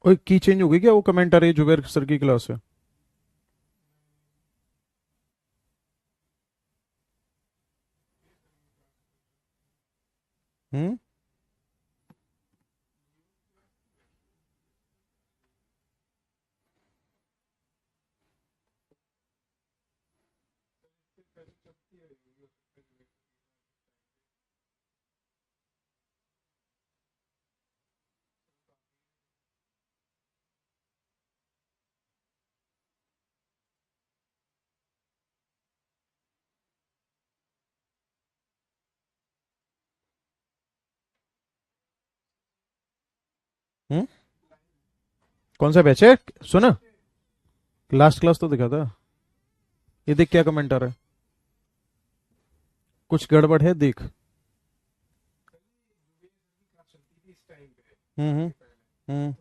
ओए की चेंज हो गई क्या? वो कमेंट आ रही है जुबैर सर की क्लास है। हम्म। हम्म। कौन सा बैच है? सुना। लास्ट क्लास तो दिखा था। ये देख क्या कमेंट आ रहा है। कुछ गड़बड़ है देख। हम्म। हम्म।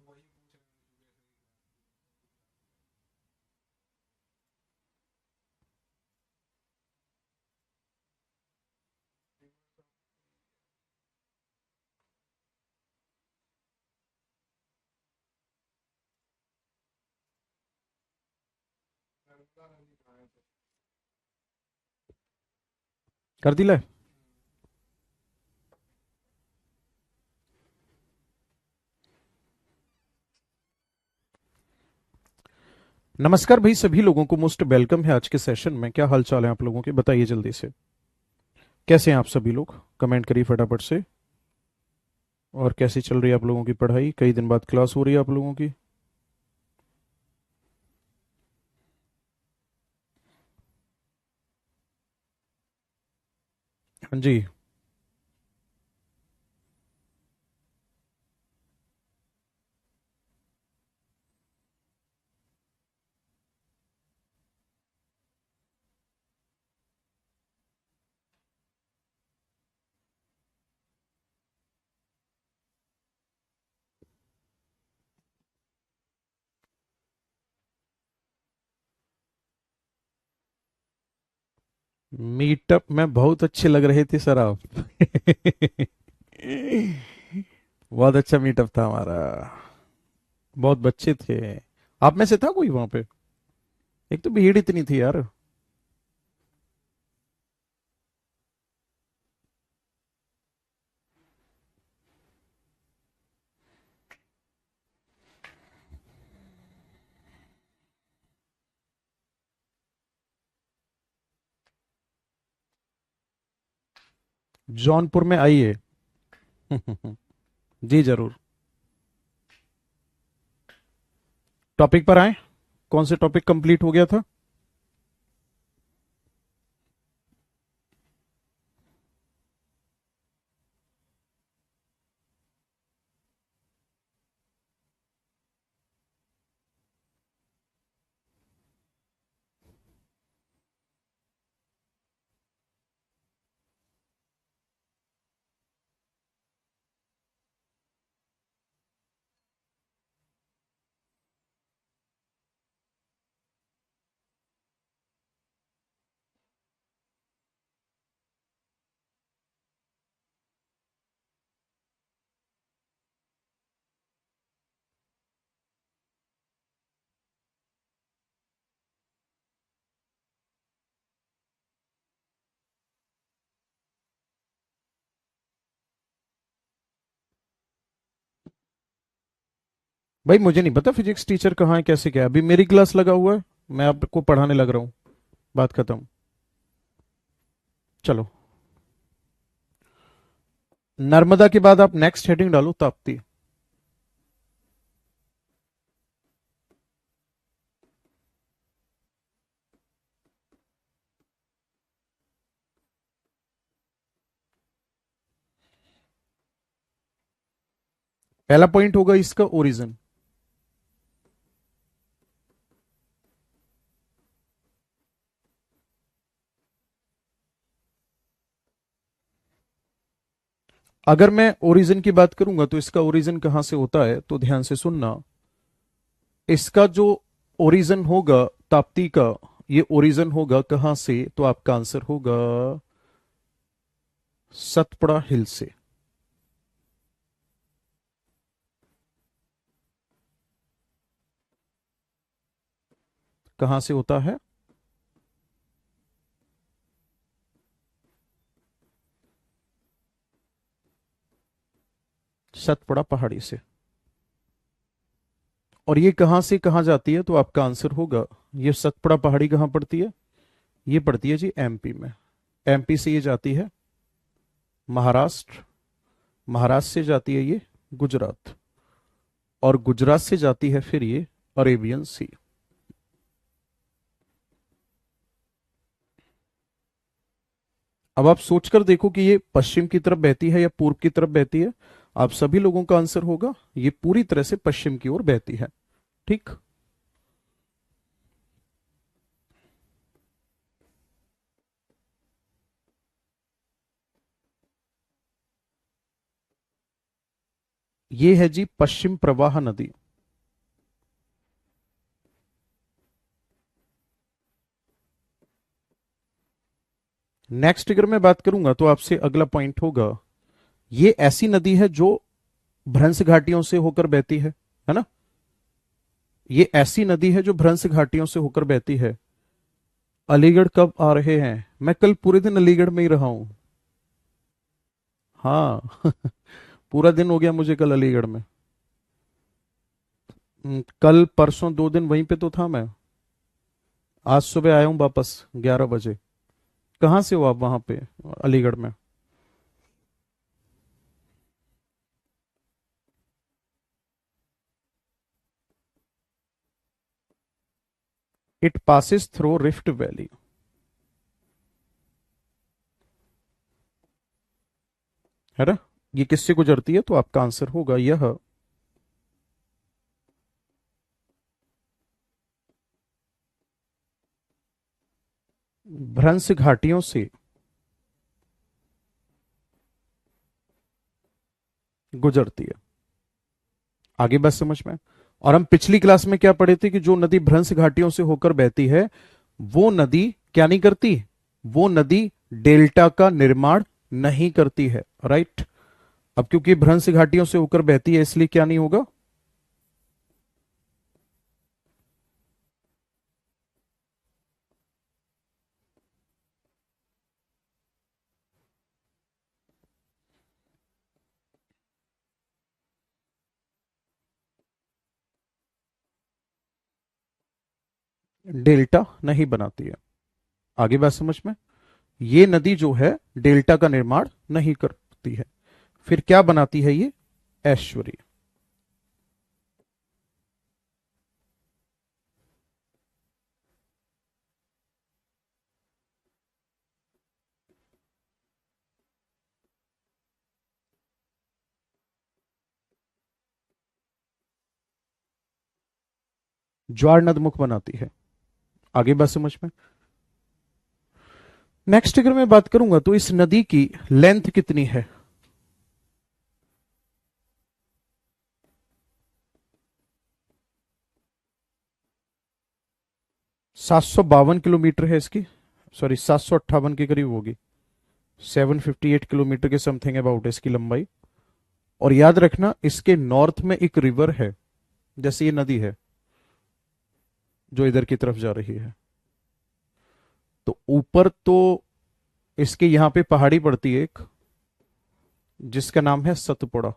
कर दिला। नमस्कार भाई, सभी लोगों को मोस्ट वेलकम है आज के सेशन में। क्या हाल चाल है आप लोगों के, बताइए जल्दी से। कैसे हैं आप सभी लोग? कमेंट करिए फटाफट से। और कैसी चल रही है आप लोगों की पढ़ाई? कई दिन बाद क्लास हो रही है आप लोगों की। हाँ जी। मीटअप में बहुत अच्छे लग रहे थे सर आप। बहुत अच्छा मीटअप था हमारा। बहुत बच्चे थे। आप में से था कोई वहां पे? एक तो भीड़ इतनी थी यार। जौनपुर में आइए। जी जरूर। टॉपिक पर आए। कौन से टॉपिक कंप्लीट हो गया था? भाई मुझे नहीं पता फिजिक्स टीचर कहाँ है, कैसे क्या है। अभी मेरी क्लास लगा हुआ है। मैं आपको पढ़ाने लग रहा हूँ। बात खत्म। चलो। नर्मदा के बाद आप नेक्स्ट हेडिंग डालो, ताप्ती। पहला पॉइंट होगा इसका ओरिजिन। अगर मैं ओरिजिन की बात करूंगा तो इसका ओरिजिन कहां से होता है, तो ध्यान से सुनना। इसका जो ओरिजिन होगा ताप्ती का, ये ओरिजिन होगा कहां से, तो आपका आंसर होगा सतपड़ा हिल से। कहां से होता है? सतपुड़ा पहाड़ी से। और ये कहां से कहां जाती है? तो आपका आंसर होगा, ये सतपुड़ा पहाड़ी कहां पड़ती है? ये पड़ती है जी एमपी में। एमपी से ये जाती है महाराष्ट्र, महाराष्ट्र से जाती है ये गुजरात, और गुजरात से जाती है फिर ये अरेबियन सी। अब आप सोचकर देखो कि ये पश्चिम की तरफ बहती है या पूर्व की तरफ बहती है। आप सभी लोगों का आंसर होगा ये पूरी तरह से पश्चिम की ओर बहती है। ठीक। ये है जी पश्चिम प्रवाह नदी। नेक्स्ट अगर मैं बात करूंगा तो आपसे अगला पॉइंट होगा, ये ऐसी नदी है जो भ्रंश घाटियों से होकर बहती है ना? ये ऐसी नदी है जो भ्रंश घाटियों से होकर बहती है। अलीगढ़ कब आ रहे हैं? मैं कल पूरे दिन अलीगढ़ में ही रहा हूं। हाँ पूरा दिन हो गया मुझे कल अलीगढ़ में। कल परसों 2 दिन वहीं पे तो था मैं। आज सुबह आया हूं वापस 11 बजे। कहाँ से हो आप वहां पे अलीगढ़ में? It passes through rift valley. है ना? ये किससे गुजरती है? तो आपका आंसर होगा यह भ्रंश घाटियों से गुजरती है। आगे बात समझ में? और हम पिछली क्लास में क्या पढ़े थे कि जो नदी भ्रंश घाटियों से होकर बहती है वो नदी क्या नहीं करती? वो नदी डेल्टा का निर्माण नहीं करती है। राइट। अब क्योंकि भ्रंश घाटियों से होकर बहती है इसलिए क्या नहीं होगा? डेल्टा नहीं बनाती है। आगे बात समझ में? ये नदी जो है डेल्टा का निर्माण नहीं करती है। फिर क्या बनाती है ये? ऐश्वरी। ज्वार नदमुख बनाती है। आगे बात समझ में? नेक्स्ट अगर मैं बात करूंगा तो इस नदी की लेंथ कितनी है? 752 किलोमीटर है इसकी। सॉरी 758 के करीब होगी। 758 किलोमीटर के समथिंग अबाउट है इसकी लंबाई। और याद रखना इसके नॉर्थ में एक रिवर है, जैसे ये नदी है जो इधर की तरफ जा रही है। तो ऊपर तो इसके यहां पे पहाड़ी पड़ती है एक, जिसका नाम है सतपुड़ा।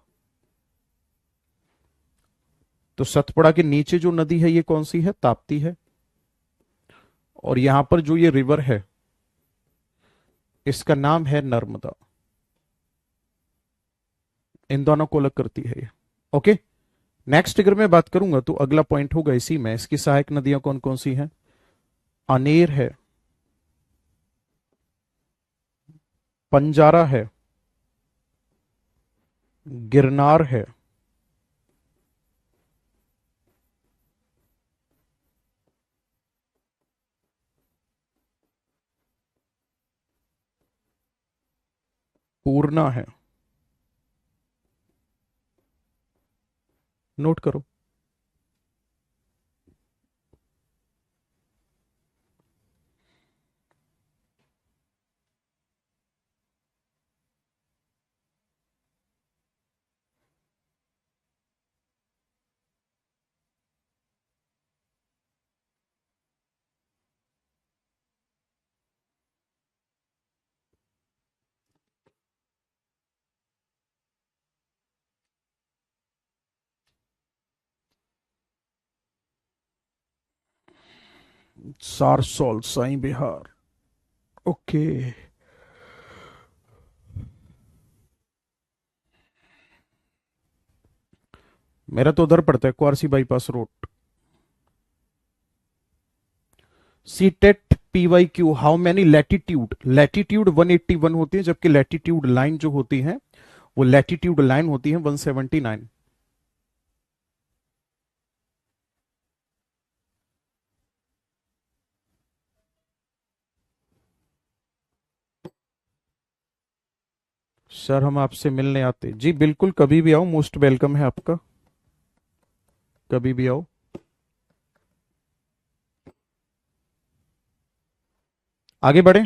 तो सतपुड़ा के नीचे जो नदी है ये कौन सी है? ताप्ती है। और यहां पर जो ये रिवर है इसका नाम है नर्मदा। इन दोनों को अलग करती है ये। ओके। नेक्स्ट अगर मैं बात करूंगा तो अगला पॉइंट होगा इसी में, इसकी सहायक नदियां कौन कौन सी हैं? अनेर है, पंजारा है, गिरनार है, पूर्णा है। नोट करो। सारसोल साई बिहार। ओके। मेरा तो उधर पड़ता है, क्वारसी बाईपास रोड। सी टेट पी वाई क्यू, हाउ मैनी लैटिट्यूड, लैटिट्यूड 181 होती है, जबकि लैटिट्यूड लाइन जो होती है वो लैटिट्यूड लाइन होती है 179। सर हम आपसे मिलने आते जी, बिल्कुल कभी भी आओ, मोस्ट वेलकम है आपका, कभी भी आओ। आगे बढ़े।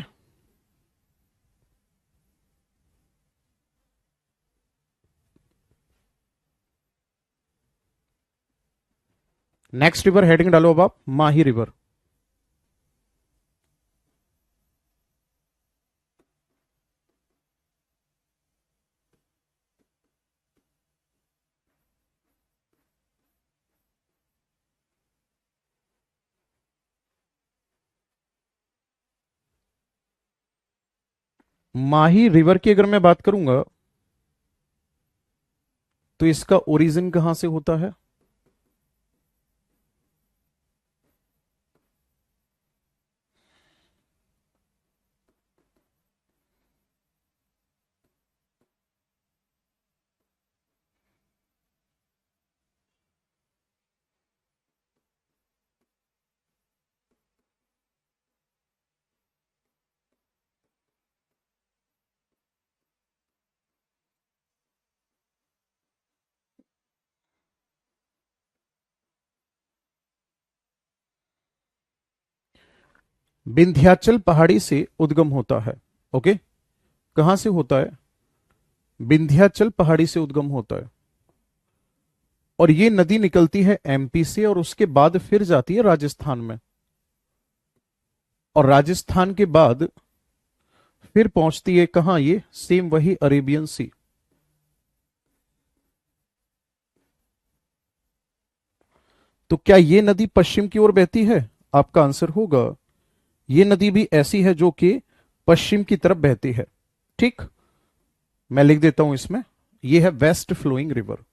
नेक्स्ट रिवर हेडिंग डालो अब आप, माही रिवर। माही रिवर की अगर मैं बात करूंगा तो इसका ओरिजिन कहां से होता है? विंध्याचल पहाड़ी से उद्गम होता है। ओके। कहां से होता है? विंध्याचल पहाड़ी से उद्गम होता है। और ये नदी निकलती है एमपी से, और उसके बाद फिर जाती है राजस्थान में, और राजस्थान के बाद फिर पहुंचती है कहां? ये सेम वही अरेबियन सी। तो क्या ये नदी पश्चिम की ओर बहती है? आपका आंसर होगा ये नदी भी ऐसी है जो कि पश्चिम की तरफ बहती है। ठीक। मैं लिख देता हूं इसमें, ये है वेस्ट फ्लोइंग रिवर।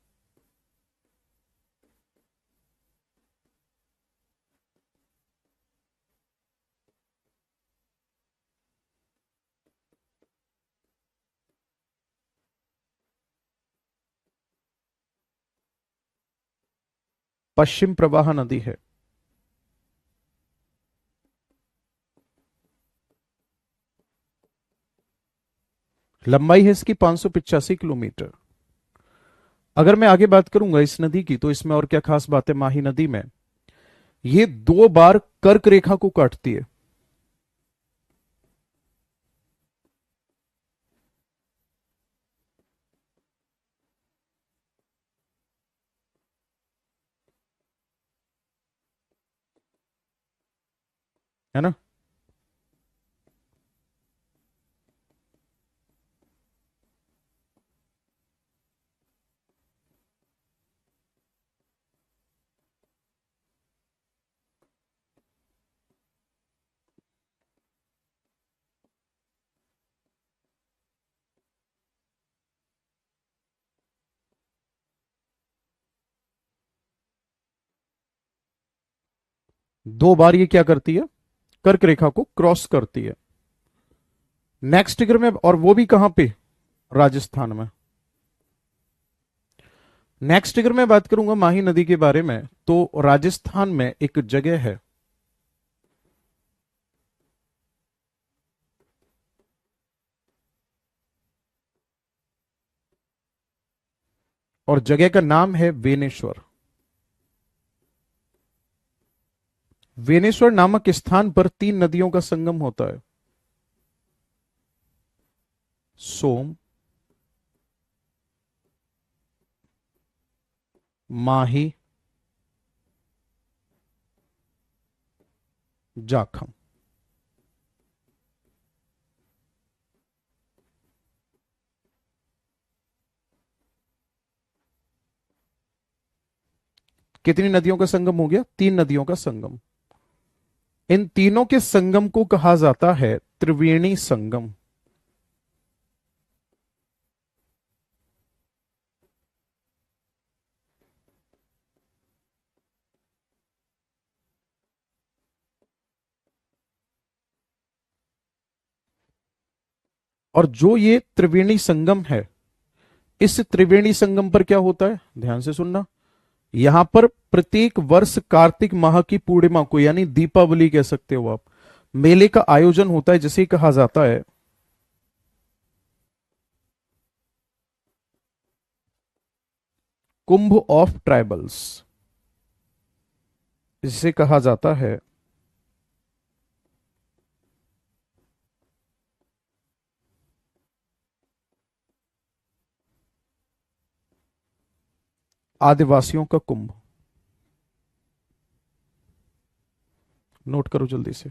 पश्चिम प्रवाह नदी है। लंबाई है इसकी 585 किलोमीटर। अगर मैं आगे बात करूंगा इस नदी की, तो इसमें और क्या खास बात है माही नदी में? ये 2 बार कर्क रेखा को काटती है। है ना? 2 बार ये क्या करती है? कर्क रेखा को क्रॉस करती है। नेक्स्ट फिगर में, और वो भी कहां पे? राजस्थान में। नेक्स्ट अगर मैं बात करूंगा माही नदी के बारे में, तो राजस्थान में एक जगह है, और जगह का नाम है वेनेश्वर। वेनेश्वर नामक स्थान पर 3 नदियों का संगम होता है, सोम, माही, जाखम। कितनी नदियों का संगम हो गया? 3 नदियों का संगम। इन तीनों के संगम को कहा जाता है त्रिवेणी संगम। और जो ये त्रिवेणी संगम है, इस त्रिवेणी संगम पर क्या होता है, ध्यान से सुनना। यहां पर प्रत्येक वर्ष कार्तिक माह की पूर्णिमा को, यानी दीपावली कह सकते हो आप, मेले का आयोजन होता है, जिसे कहा जाता है कुंभ ऑफ ट्राइबल्स, जिसे कहा जाता है आदिवासियों का कुंभ। नोट करो जल्दी से।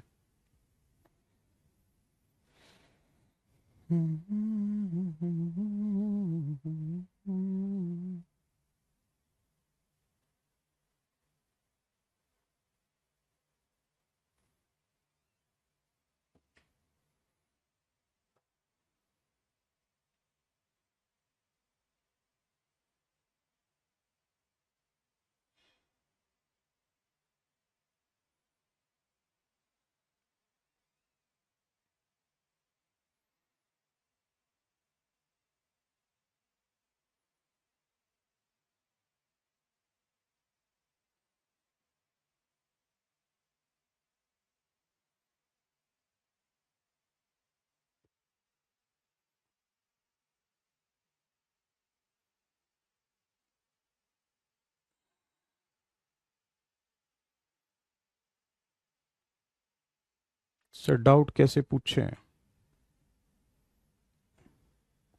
सर डाउट कैसे पूछे हैं,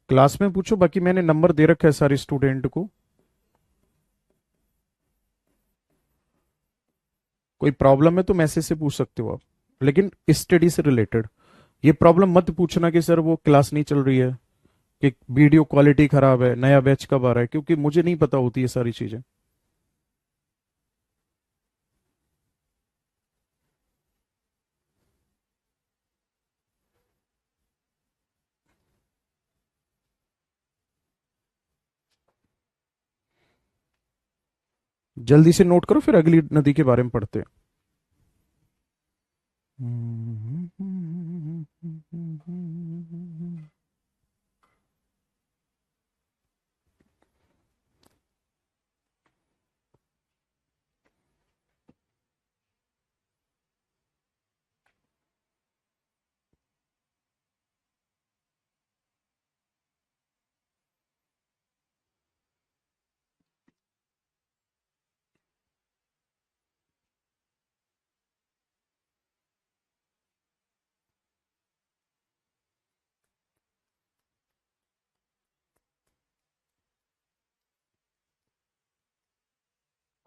क्लास में पूछो, बाकी मैंने नंबर दे रखा है सारे स्टूडेंट को। कोई प्रॉब्लम है तो मैसेज से पूछ सकते हो आप, लेकिन स्टडी से रिलेटेड। ये प्रॉब्लम मत पूछना कि सर वो क्लास नहीं चल रही है, कि वीडियो क्वालिटी खराब है, नया बैच कब आ रहा है, क्योंकि मुझे नहीं पता होती ये सारी चीजें। जल्दी से नोट करो, फिर अगली नदी के बारे में पढ़ते हैं।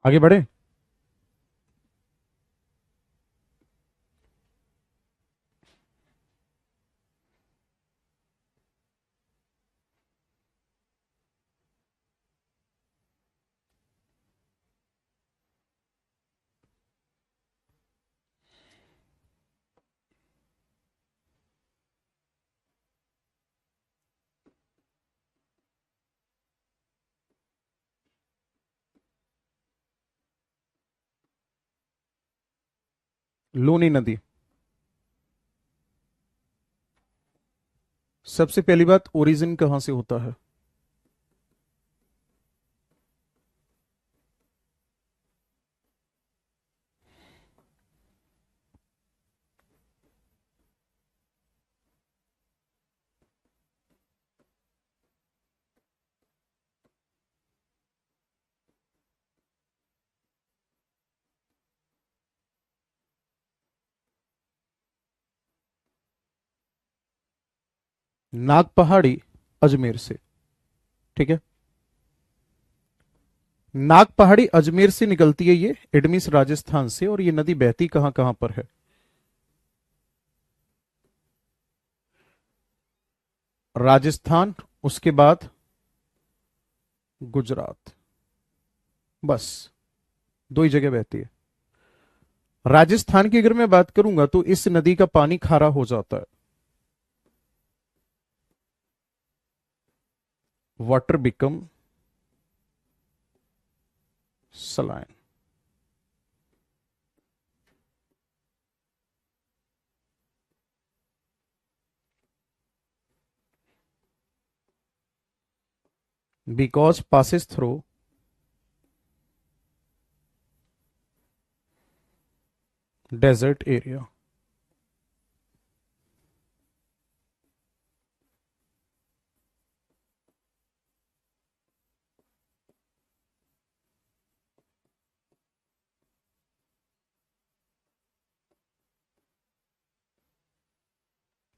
आगे बढ़े। लूनी नदी। सबसे पहली बात, ओरिजिन कहां से होता है। नाग पहाड़ी अजमेर से। ठीक है, नाग पहाड़ी अजमेर से निकलती है, ये इडमिस राजस्थान से। और ये नदी बहती कहां कहां पर है, राजस्थान, उसके बाद गुजरात, बस दो ही जगह बहती है। राजस्थान की अगर मैं बात करूंगा तो इस नदी का पानी खारा हो जाता है। Water become saline. Because passes through desert area.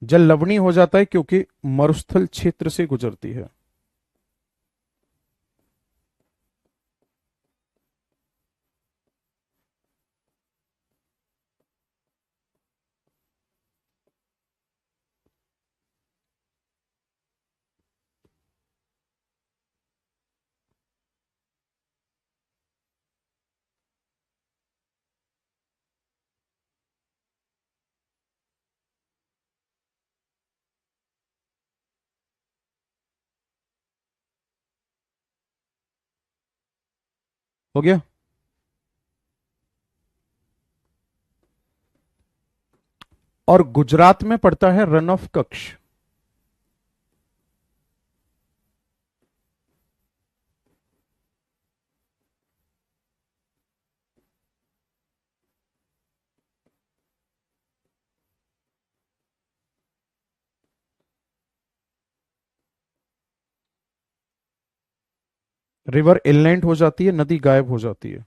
जल लवणीय हो जाता है क्योंकि मरुस्थल क्षेत्र से गुजरती है। हो गया। और गुजरात में पड़ता है run of Kutch. River inland हो जाती है, नदी गायब हो जाती है।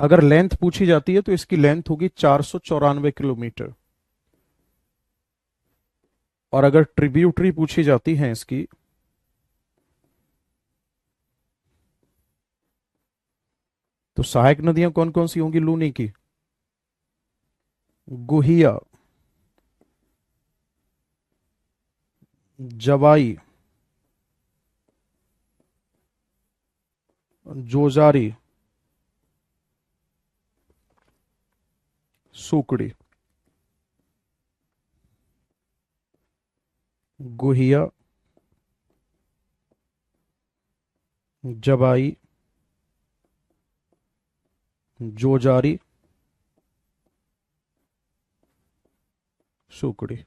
अगर लेंथ पूछी जाती है तो इसकी लेंथ होगी 494 किलोमीटर। और अगर ट्रिब्यूटरी पूछी जाती है इसकी, तो सहायक नदियां कौन कौन सी होंगी लूनी की? गुहिया, जवाई, जोजारी, सुकड़ी। गुहिया, जवाई, जोजारी, सुकड़ी।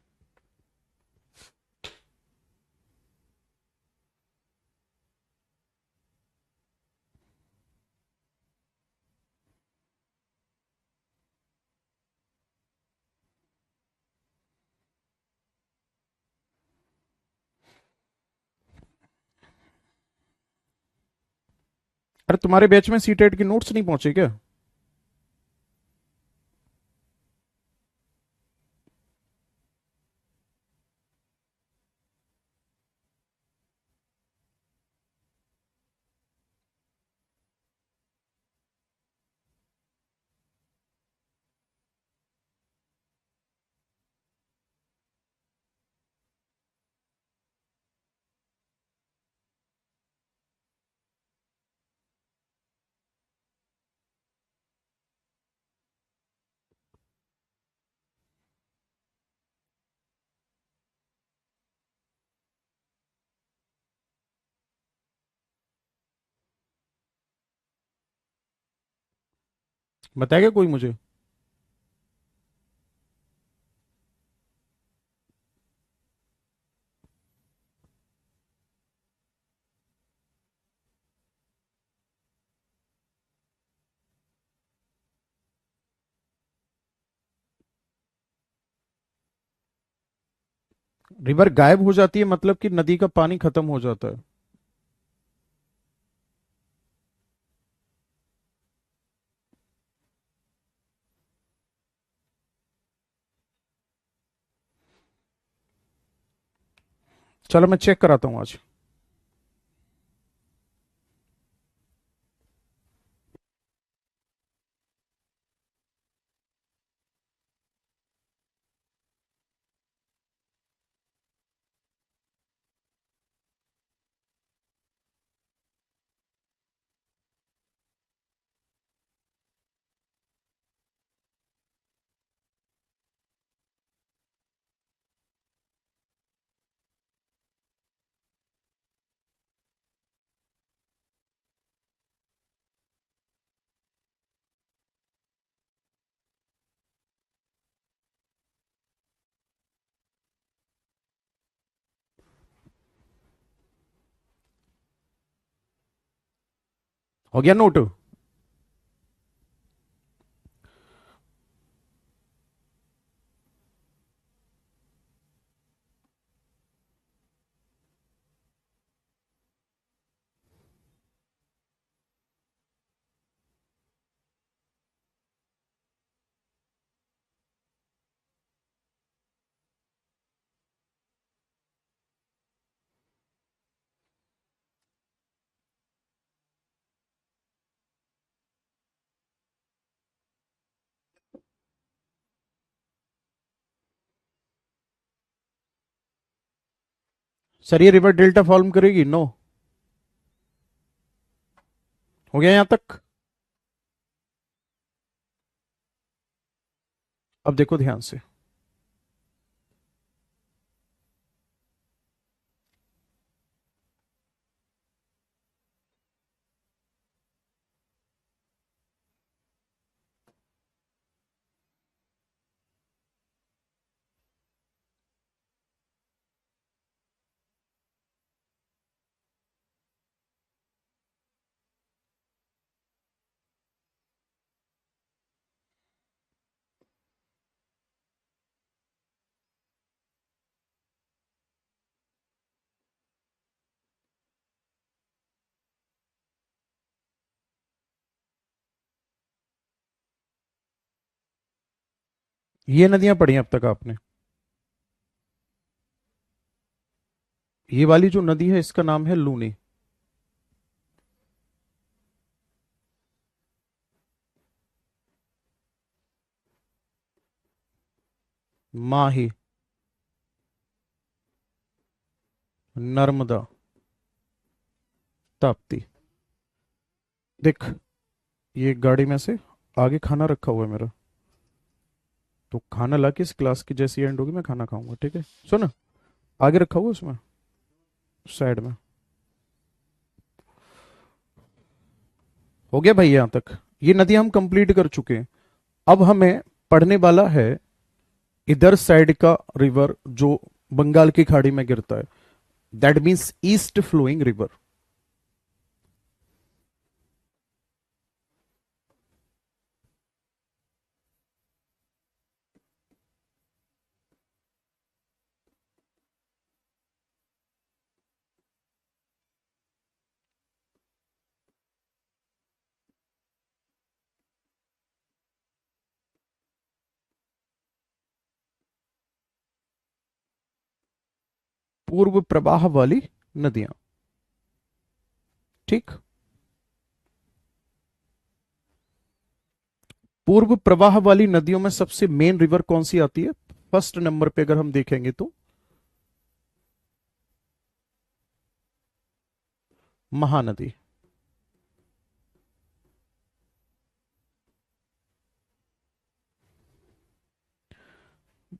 अरे तुम्हारे बैच में सीटेट की नोट्स नहीं पहुंचे क्या? बताएगा कोई मुझे? रिवर गायब हो जाती है मतलब कि नदी का पानी खत्म हो जाता है। चलो मैं चेक कराता हूं आज। हो गया नोट? सर ये रिवर डेल्टा फॉर्म करेगी? नो। हो गया यहां तक? अब देखो ध्यान से। ये नदियां पढ़ी हैं अब तक आपने? ये वाली जो नदी है इसका नाम है लूनी। माही, नर्मदा, ताप्ती। देख, ये गाड़ी में से आगे खाना रखा हुआ है मेरा, तो खाना ला के इस क्लास की जैसी एंड होगी मैं खाना खाऊंगा, ठीक है? सुन, आगे रखा हुआ है उसमें, साइड में। हो गया भाई यहां तक? ये नदी हम कंप्लीट कर चुके हैं। अब हमें पढ़ने वाला है इधर साइड का रिवर जो बंगाल की खाड़ी में गिरता है, that means east flowing river. पूर्व प्रवाह वाली नदियां, ठीक। पूर्व प्रवाह वाली नदियों में सबसे मेन रिवर कौन सी आती है? फर्स्ट नंबर पे अगर हम देखेंगे तो महानदी।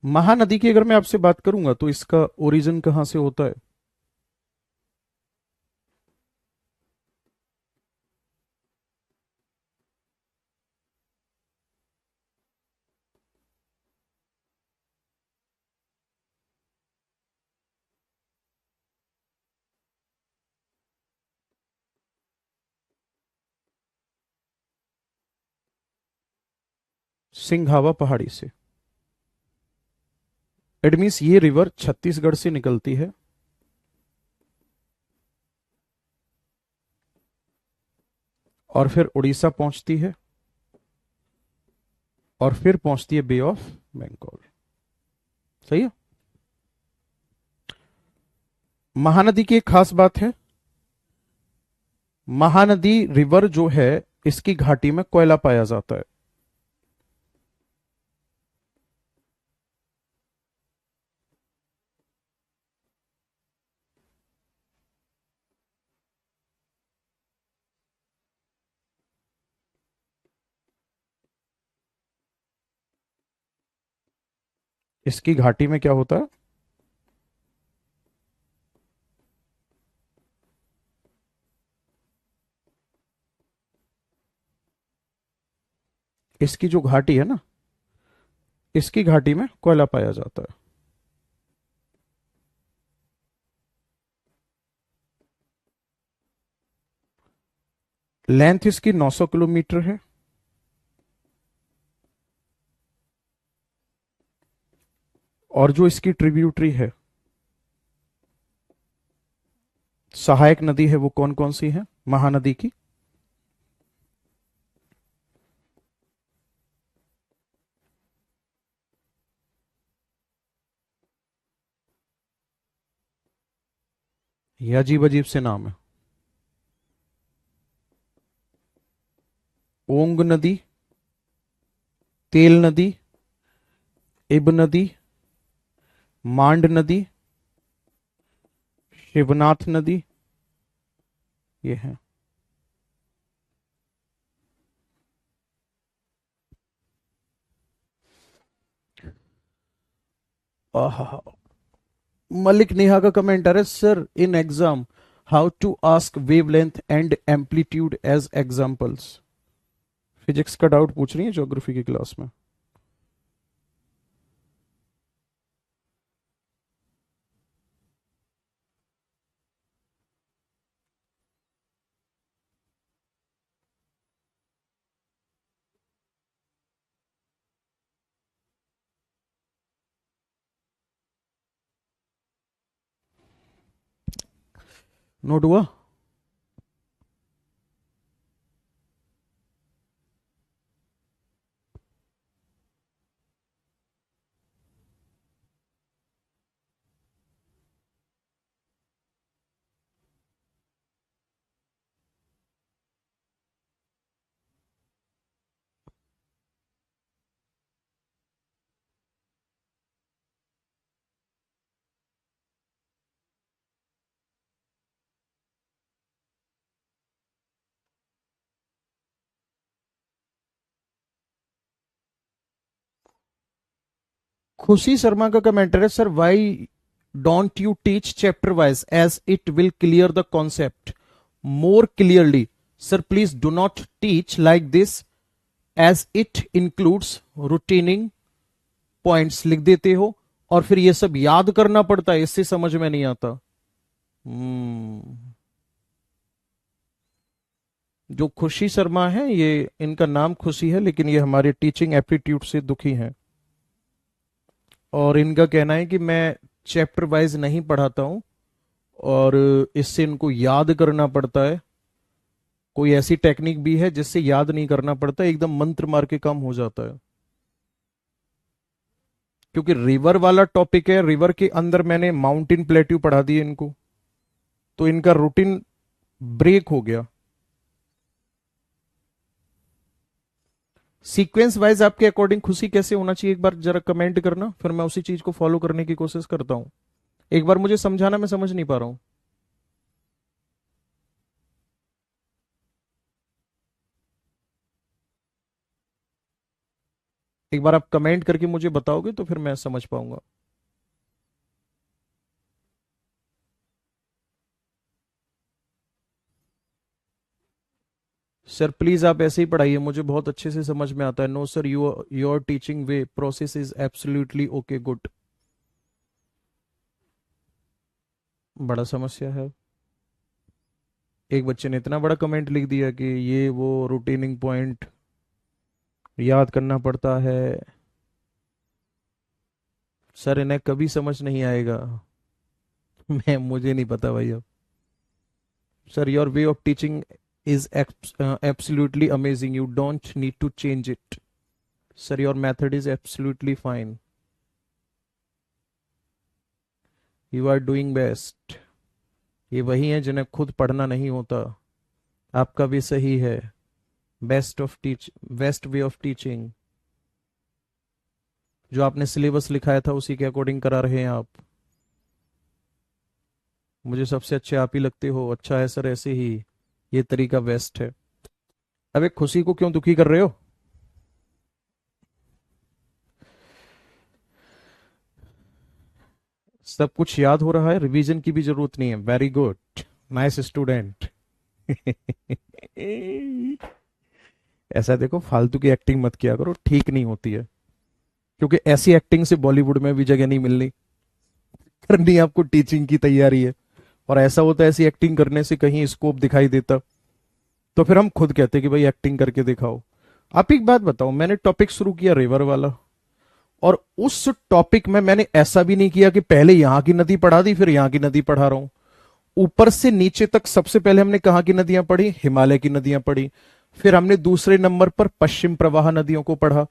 महानदी की अगर मैं आपसे बात करूंगा तो इसका ओरिजिन कहां से होता है? सिंघावा पहाड़ी से। इट मीन्स ये रिवर छत्तीसगढ़ से निकलती है और फिर उड़ीसा पहुंचती है और फिर पहुंचती है बे ऑफ बंगाल। सही है। महानदी की एक खास बात है, महानदी रिवर जो है इसकी घाटी में कोयला पाया जाता है। इसकी घाटी में क्या होता है? इसकी जो घाटी है ना, इसकी घाटी में कोयला पाया जाता है। लेंथ इसकी 900 किलोमीटर है। और जो इसकी ट्रिब्यूटरी है, सहायक नदी है, वो कौन कौन सी है महानदी की? ये अजीब अजीब से नाम है। ओंग नदी, तेल नदी, इब नदी, मांड नदी, शिवनाथ नदी, ये है। आहा, मलिक नेहा का कमेंट आ रहा है, sir in exam how to ask wavelength and amplitude as examples. Physics का डाउट पूछ रही है ज्योग्राफी की क्लास में। नोट हुआ? खुशी शर्मा का कमेंट है, sir why don't you teach chapter wise as it will clear the concept more clearly. Sir please do not teach like this as it includes routining points लिख देते हो और फिर ये सब याद करना पड़ता है, इससे समझ में नहीं आता। जो खुशी शर्मा है, ये इनका नाम खुशी है लेकिन ये हमारे टीचिंग एप्टीट्यूड से दुखी हैं और इनका कहना है कि मैं चैप्टर वाइज नहीं पढ़ाता हूं और इससे इनको याद करना पड़ता है। कोई ऐसी टेक्निक भी है जिससे याद नहीं करना पड़ता, एकदम मंत्र मार के काम हो जाता है। क्योंकि रिवर वाला टॉपिक है, रिवर के अंदर मैंने माउंटेन प्लेट्यू पढ़ा दिए इनको, तो इनका रूटीन ब्रेक हो गया। सीक्वेंस वाइज आपके अकॉर्डिंग खुशी कैसे होना चाहिए, एक बार जरा कमेंट करना, फिर मैं उसी चीज को फॉलो करने की कोशिश करता हूं। एक बार मुझे समझाना, मैं समझ नहीं पा रहा हूं। एक बार आप कमेंट करके मुझे बताओगे तो फिर मैं समझ पाऊंगा। सर प्लीज आप ऐसे ही पढ़ाइए, मुझे बहुत अच्छे से समझ में आता है। No sir, your teaching way process is absolutely okay good. बड़ा समस्या है। एक बच्चे ने इतना बड़ा कमेंट लिख दिया कि ये वो रूटीनिंग पॉइंट याद करना पड़ता है। सर इन्हें कभी समझ नहीं आएगा। मुझे नहीं पता भाई अब। Sir your way of teaching is absolutely amazing. You don't need to change it. Sir, your method is absolutely fine. You are doing best. ये वही हैं जिन्हें खुद पढ़ना नहीं होता। आपका भी सही है। Best way of teaching. जो आपने सिलेबस लिखाया था उसी के अकॉर्डिंग करा रहे हैं आप। मुझे सबसे अच्छे आप ही लगते हो। अच्छा है सर, ऐसे ही ये तरीका बेस्ट है। अबे खुशी को क्यों दुखी कर रहे हो? सब कुछ याद हो रहा है, रिवीजन की भी जरूरत नहीं है। Very good, nice student. ऐसा देखो, फालतू की एक्टिंग मत किया करो, ठीक नहीं होती है। क्योंकि ऐसी एक्टिंग से बॉलीवुड में भी जगह नहीं मिलनी। करनी आपको टीचिंग की तैयारी है, और ऐसा होता है ऐसी एक्टिंग करने से कहीं स्कोप दिखाई देता तो फिर हम खुद कहते कि भाई एक्टिंग करके दिखाओ। आप एक बात बताओ, मैंने टॉपिक शुरू किया रिवर वाला, और उस टॉपिक में मैंने ऐसा भी नहीं किया कि पहले यहां की नदी पढ़ा दी फिर यहां की नदी पढ़ा रहा हूं। ऊपर से नीचे तक सबसे पहले हमने कहां की नदियां पढ़ी, हिमालय की नदियां पढ़ी। फिर हमने दूसरे नंबर पर पश्चिम प्रवाह नदियों को पढ़ा।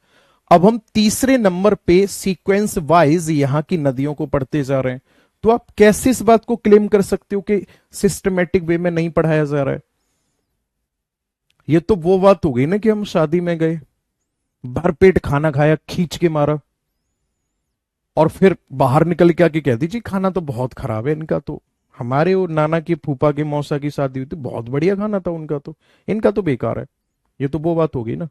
अब हम तीसरे नंबर पे सीक्वेंस वाइज यहां की नदियों को पढ़ते जा रहे हैं। तो आप कैसे इस बात को क्लेम कर सकते हो कि सिस्टमेटिक वे में नहीं पढ़ाया जा रहा है? ये तो वो बात हो गई ना कि हम शादी में गए, भरपेट खाना खाया, खींच के मारा, और फिर बाहर निकल के आके कह दीजिए खाना तो बहुत खराब है इनका। तो हमारे वो नाना की फूफा के मौसा की शादी हुई थी, बहुत बढ़िया खाना था उनका, तो इनका तो बेकार है। ये तो वो बात होगी ना।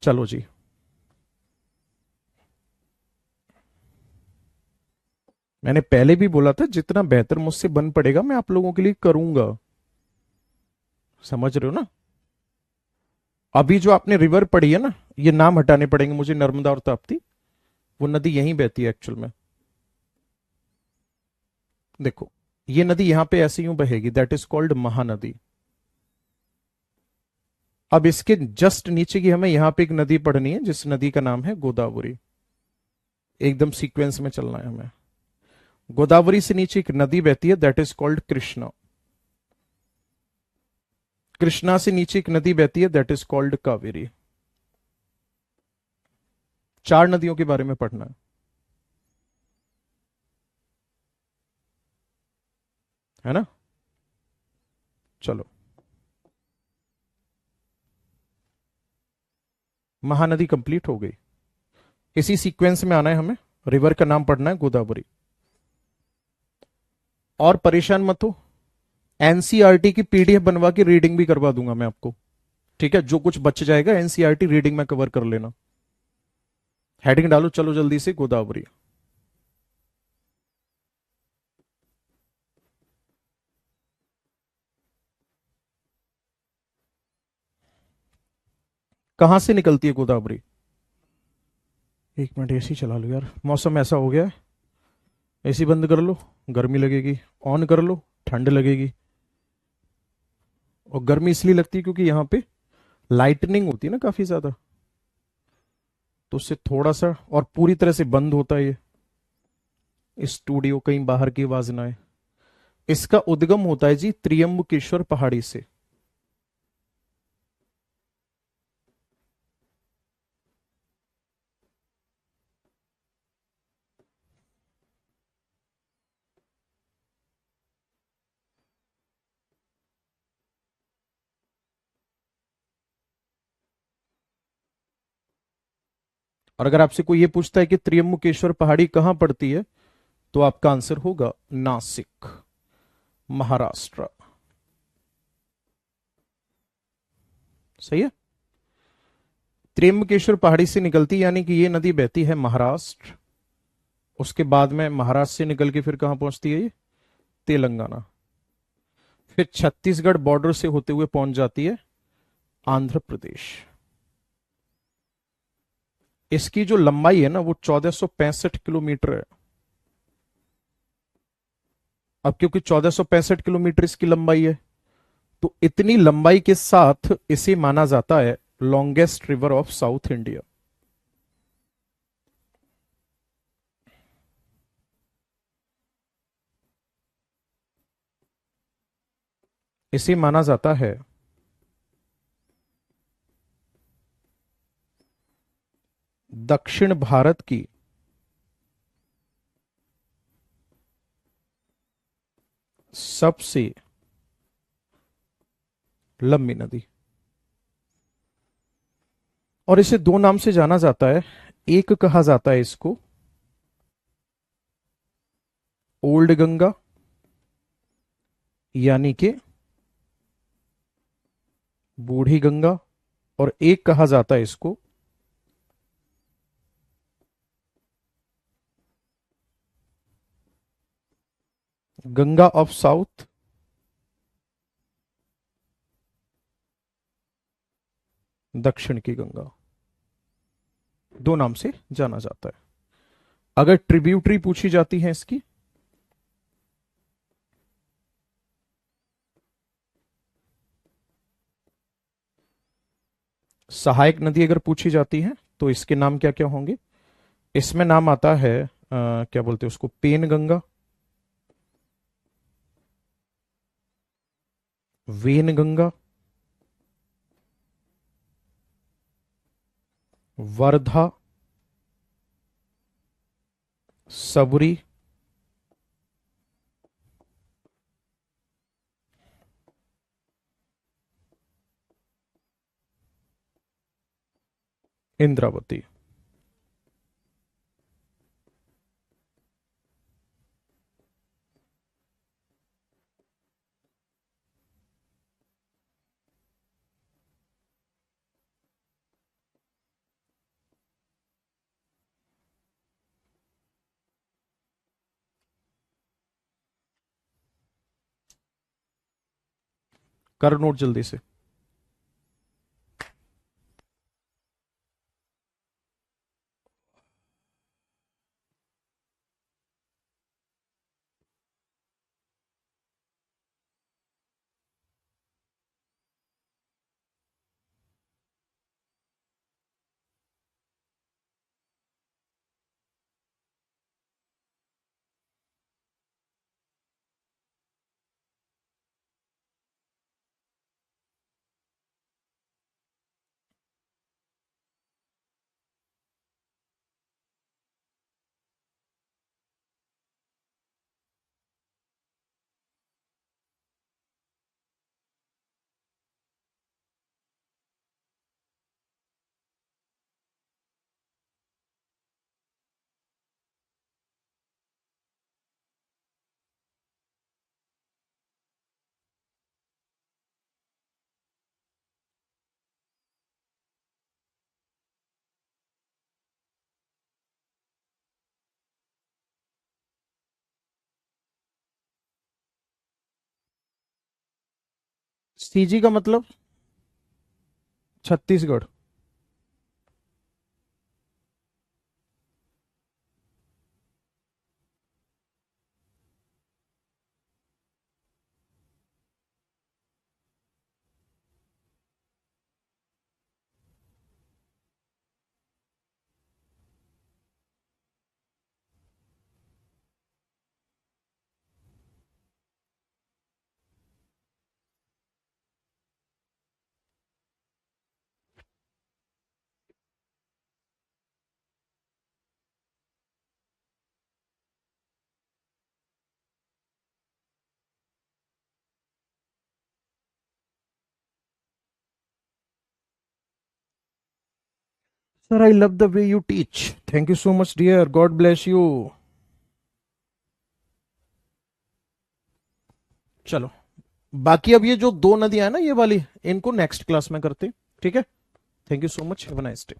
चलो जी। मैंने पहले भी बोला था जितना बेहतर मुझसे बन पड़ेगा मैं आप लोगों के लिए करूंगा। समझ रहे हो ना? अभी जो आपने रिवर पढ़ी है ना, ये नाम हटाने पड़ेंगे मुझे, नर्मदा और ताप्ती। वो नदी यहीं बहती है एक्चुअल में। देखो, ये नदी यहां पे ऐसे यूं बहेगी, दैट इज कॉल्ड महानदी। अब इसके जस्ट नीचे की हमें यहां पे एक नदी पढ़नी है जिस नदी का नाम है गोदावरी। एकदम सीक्वेंस में चलना है हमें। गोदावरी से नीचे एक नदी बहती है, that is called Krishna. Krishna से नीचे एक नदी बहती है, दैट इज कॉल्ड कावेरी। चार नदियों के बारे में पढ़ना है ना? चलो, महानदी कंप्लीट हो गई। इसी सीक्वेंस में आना है हमें। रिवर का नाम पढ़ना है गोदावरी। और परेशान मत हो, एनसीईआरटी की पीडीएफ बनवा के रीडिंग भी करवा दूंगा मैं आपको। ठीक है, जो कुछ बच जाएगा एनसीईआरटी रीडिंग में कवर कर लेना। हेडिंग डालो चलो जल्दी से, गोदावरी। कहां से निकलती है गोदावरी? एक मिनट एसी चला लो यार, मौसम ऐसा हो गया है। एसी बंद कर लो, गर्मी लगेगी। ऑन कर लो, ठंड लगेगी। और गर्मी इसलिए लगती है क्योंकि यहां पे लाइटनिंग होती है ना काफी ज्यादा, तो उससे थोड़ा सा, और पूरी तरह से बंद होता है ये स्टूडियो, कहीं बाहर की आवाज ना आए। इसका उद्गम होता है जी त्रियंबकेश्वर पहाड़ी से। और अगर आपसे कोई ये पूछता है कि त्रियंबकेश्वर पहाड़ी कहां पड़ती है, तो आपका आंसर होगा नासिक, महाराष्ट्र। सही है। त्र्यंबकेश्वर पहाड़ी से निकलती, यानी कि ये नदी बहती है महाराष्ट्र। उसके बाद में महाराष्ट्र से निकल के फिर कहां पहुंचती है ये? तेलंगाना। फिर छत्तीसगढ़ बॉर्डर से होते हुए पहुंच जाती है आंध्र प्रदेश। इसकी जो लंबाई है ना वो 1465 किलोमीटर है। अब क्योंकि 1465 किलोमीटर इसकी लंबाई है, तो इतनी लंबाई के साथ इसे माना जाता है longest river of south India. इसे माना जाता है दक्षिण भारत की सबसे लंबी नदी। और इसे दो नाम से जाना जाता है। एक कहा जाता है इसको ओल्ड गंगा, यानी कि बूढ़ी गंगा, और एक कहा जाता है इसको गंगा ऑफ साउथ, दक्षिण की गंगा। दो नाम से जाना जाता है। अगर ट्रिब्यूटरी पूछी जाती है इसकी, सहायक नदी अगर पूछी जाती है तो इसके नाम क्या क्या होंगे? इसमें नाम आता है क्या बोलते हैं उसको, पेन गंगा, वेन गंगा, वर्धा, सबरी, इंद्रावती। कर नोट जल्दी से। सीजी का मतलब Chhattisgarh. Sir I love the way you teach, thank you so much dear, God bless you. चलो, बाकी अब ये जो दो नदियां हैं ना ये वाली, इनको नेक्स्ट क्लास में करते हैं, ठीक है। Thank you so much, have a nice day.